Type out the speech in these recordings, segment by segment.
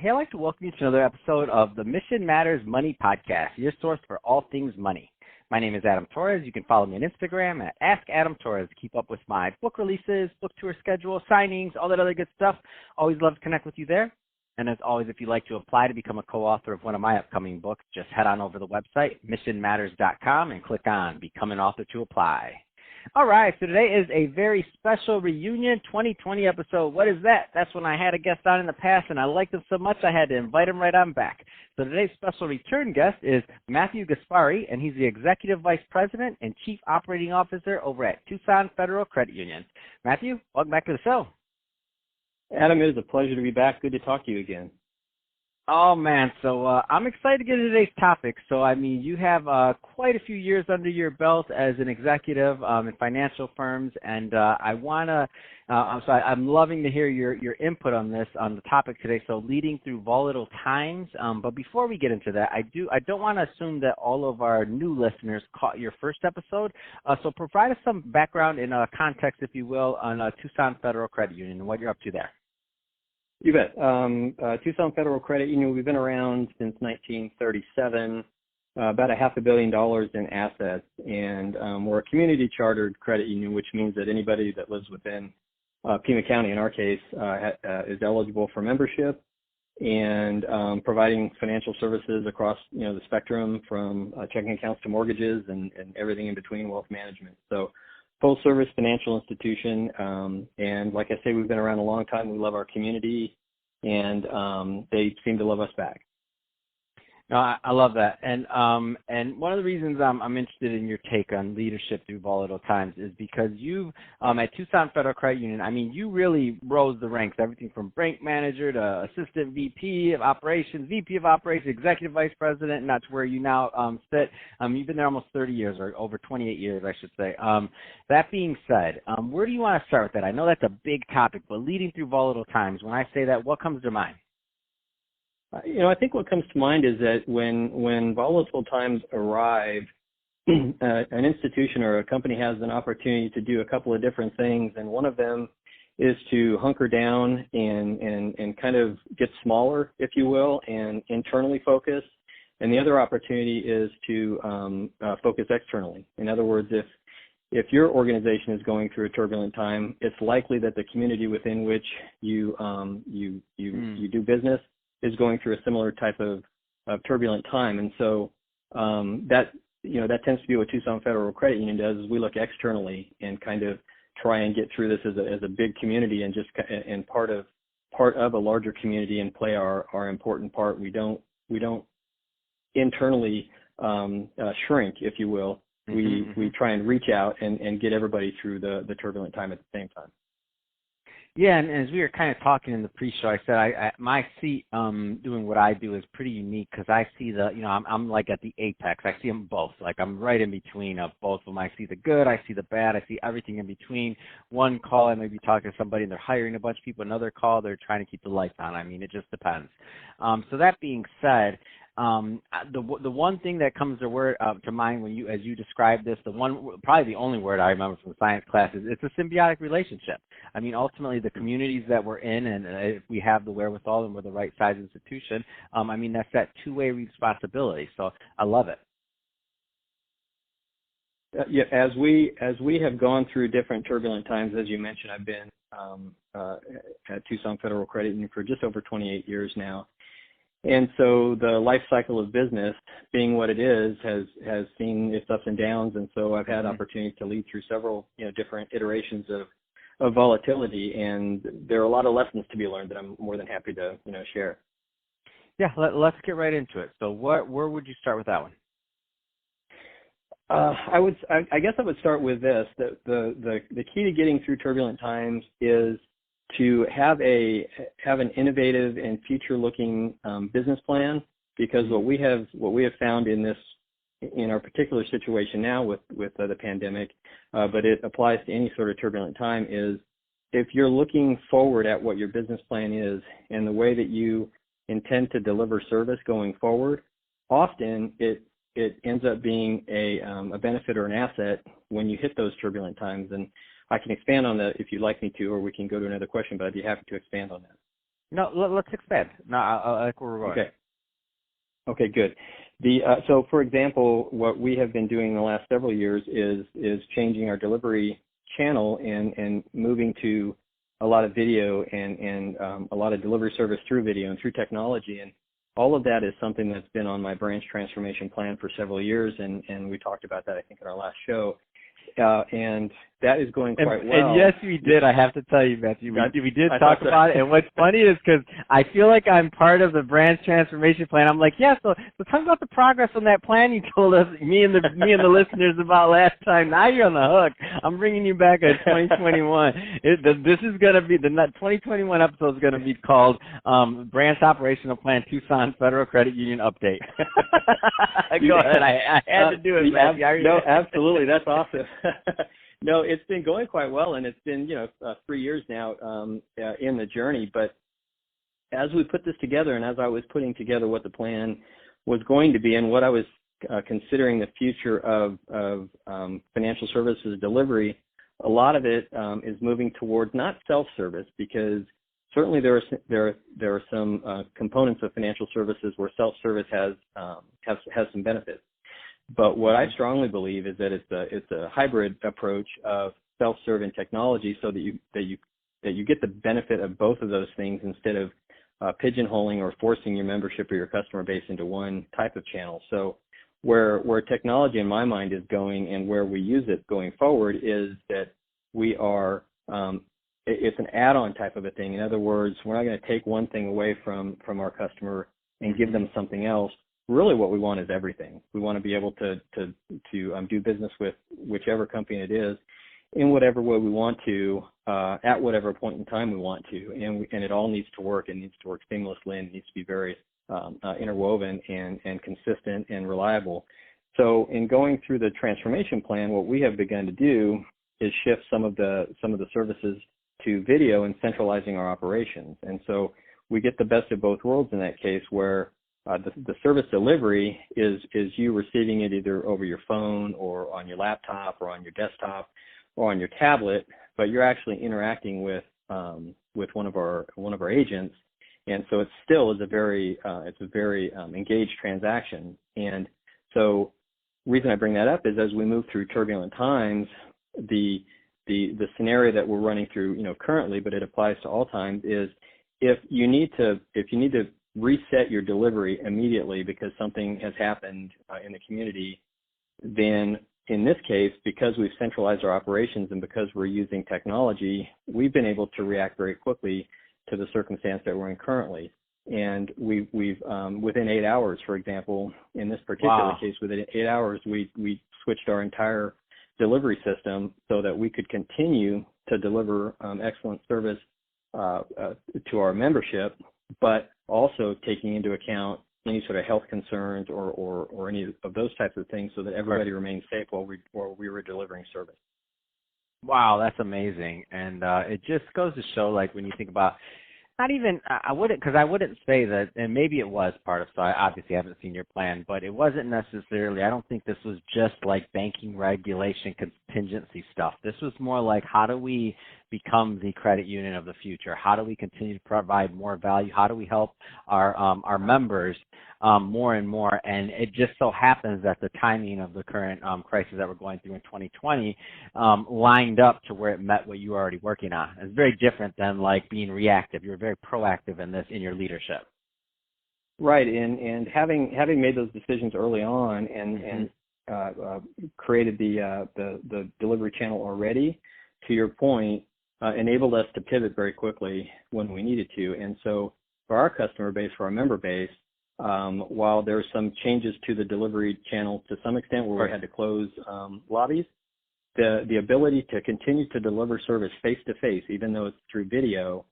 Hey, I'd like to welcome you to another episode of the Mission Matters Money Podcast, your source for all things money. My name is Adam Torres. You can follow me on Instagram at AskAdamTorres to keep up with my book releases, book tour schedule, signings, all that other good stuff. Always love to connect with you there. And as always, if you'd like to apply to become a co-author of one of my upcoming books, just head on over to the website, missionmatters.com, and click on Become an Author to apply. All right, so today is a very special reunion 2020 episode. What is that? That's when I had a guest on in the past, and I liked him so much I had to invite him right on back. So today's special return guest is Matthew Gaspari, and he's the Executive Vice President and Chief Operating Officer over at Tucson Federal Credit Union. Matthew, welcome back to the show. Adam, it is a pleasure to be back. Good to talk to you again. Oh, man. So I'm excited to get into today's topic. So, I mean, you have quite a few years under your belt as an executive in financial firms, and I'm loving to hear your input on this, on the topic today, so leading through volatile times. But before we get into that, I don't want to assume that all of our new listeners caught your first episode. So provide us some background and context, if you will, on Tucson Federal Credit Union and what you're up to there. You bet. Tucson Federal Credit Union, we've been around since 1937, about $500 million in assets, and we're a community chartered credit union, which means that anybody that lives within Pima County, in our case, is eligible for membership, and providing financial services across the spectrum from checking accounts to mortgages and everything in between, wealth management. So full service financial institution, and like I say, we've been around a long time. We love our community, and they seem to love us back. No, I love that, and one of the reasons I'm interested in your take on leadership through volatile times is because you've at Tucson Federal Credit Union, I mean, you really rose the ranks, everything from branch manager to assistant VP of operations, VP of operations, executive vice president, and that's where you now sit. You've been there almost 30 years, or over 28 years, I should say. That being said, where do you want to start with that? I know that's a big topic, but leading through volatile times, when I say that, what comes to mind? I think what comes to mind is that when volatile times arrive, an institution or a company has an opportunity to do a couple of different things, and one of them is to hunker down and kind of get smaller, if you will, and internally focus. And the other opportunity is to focus externally. In other words, if your organization is going through a turbulent time, it's likely that the community within which you do business is going through a similar type of turbulent time. And so that tends to be what Tucson Federal Credit Union does, is we look externally and kind of try and get through this as a big community and part of a larger community and play our important part. We don't internally shrink, if you will. We try and reach out and get everybody through the turbulent time at the same time. Yeah, and as we were kind of talking in the pre-show, I said my seat doing what I do is pretty unique because I see I'm like at the apex. I see them both. Like I'm right in between of both of them. I see the good, I see the bad, I see everything in between. One call, I may be talking to somebody and they're hiring a bunch of people. Another call, they're trying to keep the lights on. I mean, it just depends. So that being said, the one thing that comes to mind as you describe this, probably the only word I remember from the science class is it's a symbiotic relationship. I mean, ultimately, the communities that we're in, and if we have the wherewithal and we're the right size institution, I mean, that's that two-way responsibility. So I love it. Yeah, as we have gone through different turbulent times, as you mentioned, I've been at Tucson Federal Credit Union for just over 28 years now. And so the life cycle of business, being what it is, has seen its ups and downs. And so I've had opportunities to lead through several different iterations of volatility, and there are a lot of lessons to be learned that I'm more than happy to share. Yeah, let's get right into it. So where would you start with that one? I guess I would start with this. The key to getting through turbulent times is to have an innovative and future-looking business plan, because what we have found in our particular situation now with the pandemic, but it applies to any sort of turbulent time, is if you're looking forward at what your business plan is and the way that you intend to deliver service going forward, often it ends up being a benefit or an asset when you hit those turbulent times. And I can expand on that if you'd like me to, or we can go to another question, but I'd be happy to expand on that. No, let's expand. No, I like where we're going. Okay. Okay, good. So, for example, what we have been doing in the last several years is changing our delivery channel and moving to a lot of video and a lot of delivery service through video and through technology. And all of that is something that's been on my branch transformation plan for several years, and we talked about that, I think, in our last show. And that is going quite well. And yes, we did. I have to tell you, Matthew, we did talk about it. And what's funny is because I feel like I'm part of the branch transformation plan. I'm like, yeah. So talk about the progress on that plan you told us, me and the listeners about last time. Now you're on the hook. I'm bringing you back at 2021. This is going to be the 2021 episode is going to be called Branch Operational Plan Tucson Federal Credit Union Update. Go ahead. I had to do it, Matthew. No, absolutely. That's awesome. No, it's been going quite well, and it's been 3 years now in the journey. But as we put this together, and as I was putting together what the plan was going to be, and what I was considering the future of financial services delivery, a lot of it is moving towards not self-service, because certainly there are some components of financial services where self-service has some benefits. But what I strongly believe is that it's a hybrid approach of self-serve and technology, so that you get the benefit of both of those things instead of pigeonholing or forcing your membership or your customer base into one type of channel. So where technology in my mind is going, and where we use it going forward, is that we are it's an add-on type of a thing. In other words, we're not going to take one thing away from our customer and give them something else. Really what we want is everything. We want to be able to do business with whichever company it is in whatever way we want to, at whatever point in time we want to, and it all needs to work. It needs to work seamlessly, and it needs to be very interwoven and consistent and reliable. So in going through the transformation plan, what we have begun to do is shift some of the services to video and centralizing our operations. And so we get the best of both worlds in that case, where the service delivery is you receiving it either over your phone or on your laptop or on your desktop or on your tablet, but you're actually interacting with one of our agents, and so it still is a very engaged transaction. And so, the reason I bring that up is, as we move through turbulent times, the scenario that we're running through currently, but it applies to all times, is if you need to reset your delivery immediately because something has happened in the community, then in this case, because we've centralized our operations and because we're using technology, we've been able to react very quickly to the circumstance that we're in currently. And we've within 8 hours, for example, in this particular case, within 8 hours, we switched our entire delivery system so that we could continue to deliver excellent service to our membership, but also taking into account any sort of health concerns or any of those types of things, so that everybody remains safe while we were delivering service. Wow, that's amazing. And it just goes to show, like, when you think about, I wouldn't say that, and maybe it was part of, so I obviously haven't seen your plan, but it wasn't necessarily, I don't think this was just like banking regulation contingency stuff. This was more like, how do we become the credit union of the future? How do we continue to provide more value? How do we help our members more and more? And it just so happens that the timing of the current crisis that we're going through in 2020 lined up to where it met what you were already working on. It's very different than like being reactive. You're very proactive in this, in your leadership. Right, and having made those decisions early on and created the delivery channel already, to your point, enabled us to pivot very quickly when we needed to. And so for our customer base, for our member base, while there are some changes to the delivery channel to some extent where we had to close lobbies, the ability to continue to deliver service face-to-face, even though it's through video,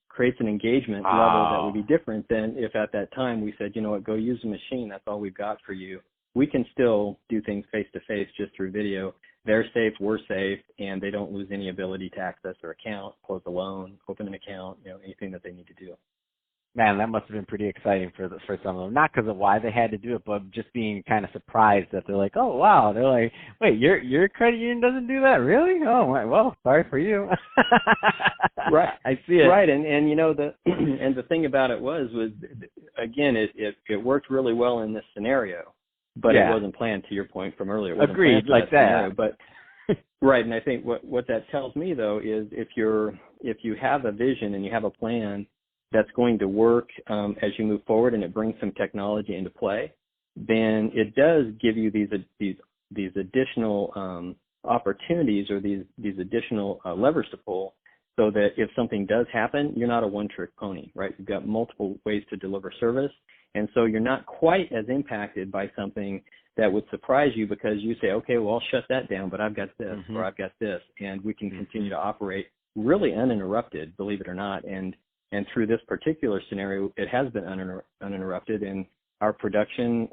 creates an engagement level that would be different than if at that time we said, you know what, go use the machine, that's all we've got for you. We can still do things face-to-face just through video. They're safe, we're safe, and they don't lose any ability to access their account, close a loan, open an account, anything that they need to do. Man, that must have been pretty exciting for some of them. Not because of why they had to do it, but just being kind of surprised that they're like, oh wow, they're like, wait, your credit union doesn't do that, really? Oh well, sorry for you. Right, I see it. Right, and you know and the thing about it was again it worked really well in this scenario, but it wasn't planned. To your point from earlier, it wasn't agreed, planned for like that. scenario, but right, and I think what that tells me though is if you have a vision and you have a plan that's going to work as you move forward, and it brings some technology into play, then it does give you these additional opportunities or these additional levers to pull, so that if something does happen, you're not a one-trick pony, right? You've got multiple ways to deliver service, and so you're not quite as impacted by something that would surprise you because you say, okay, well, I'll shut that down, but I've got this or I've got this, and we can continue to operate really uninterrupted, believe it or not. And through this particular scenario, it has been uninterrupted, and our production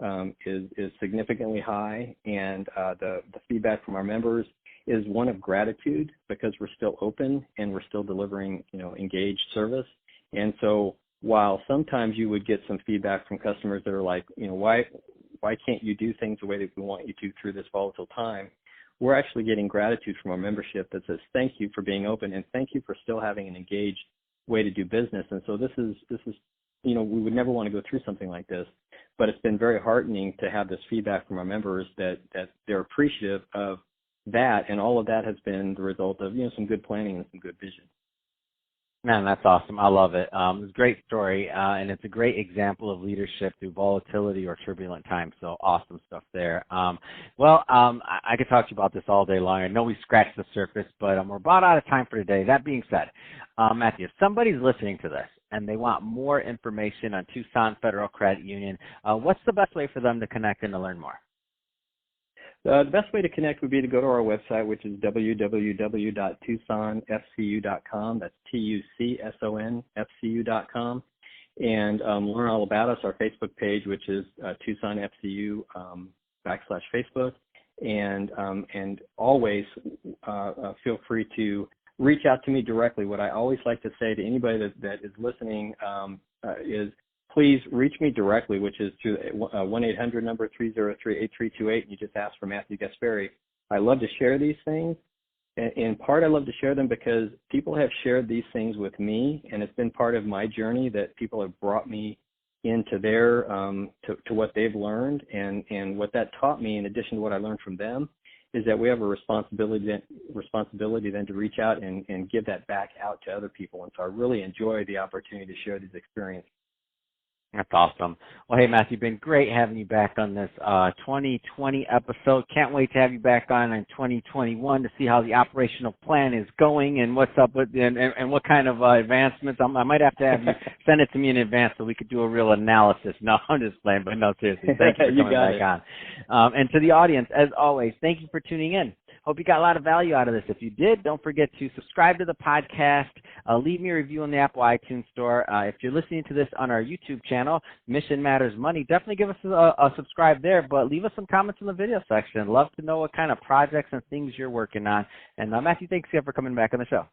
is significantly high, and the feedback from our members is one of gratitude because we're still open and we're still delivering, engaged service. And so while sometimes you would get some feedback from customers that are like, why can't you do things the way that we want you to through this volatile time? We're actually getting gratitude from our membership that says, thank you for being open and thank you for still having an engaged way to do business. And so this is, we would never want to go through something like this, but it's been very heartening to have this feedback from our members that they're appreciative of that. And all of that has been the result of, some good planning and some good vision. Man, that's awesome. I love it. It's a great story, and it's a great example of leadership through volatility or turbulent times. So awesome stuff there. I could talk to you about this all day long. I know we scratched the surface, but we're about out of time for today. That being said, Matthew, if somebody's listening to this and they want more information on Tucson Federal Credit Union, what's the best way for them to connect and to learn more? The best way to connect would be to go to our website, which is www.tucsonfcu.com. That's TUCSONFCU.com, and learn all about us. Our Facebook page, which is Tucson FCU /Facebook, and always feel free to reach out to me directly. What I always like to say to anybody that is listening is, please reach me directly, which is through 1-800 number 303-8328, and you just ask for Matthew Gaspari. I love to share these things. In part, I love to share them because people have shared these things with me, and it's been part of my journey that people have brought me into their to what they've learned, and what that taught me, in addition to what I learned from them, is that we have a responsibility then to reach out and give that back out to other people. And so I really enjoy the opportunity to share these experiences. That's awesome. Well, hey, Matthew, been great having you back on this 2020 episode. Can't wait to have you back on in 2021 to see how the operational plan is going and what's up with and what kind of advancements. I might have to have you send it to me in advance so we could do a real analysis. No, I'm just playing, but no, seriously. Thank you for coming back on. And to the audience, as always, thank you for tuning in. Hope you got a lot of value out of this. If you did, don't forget to subscribe to the podcast. Leave me a review on the Apple iTunes Store. If you're listening to this on our YouTube channel, Mission Matters Money, definitely give us a subscribe there, but leave us some comments in the video section. Love to know what kind of projects and things you're working on. And Matthew, thanks again for coming back on the show.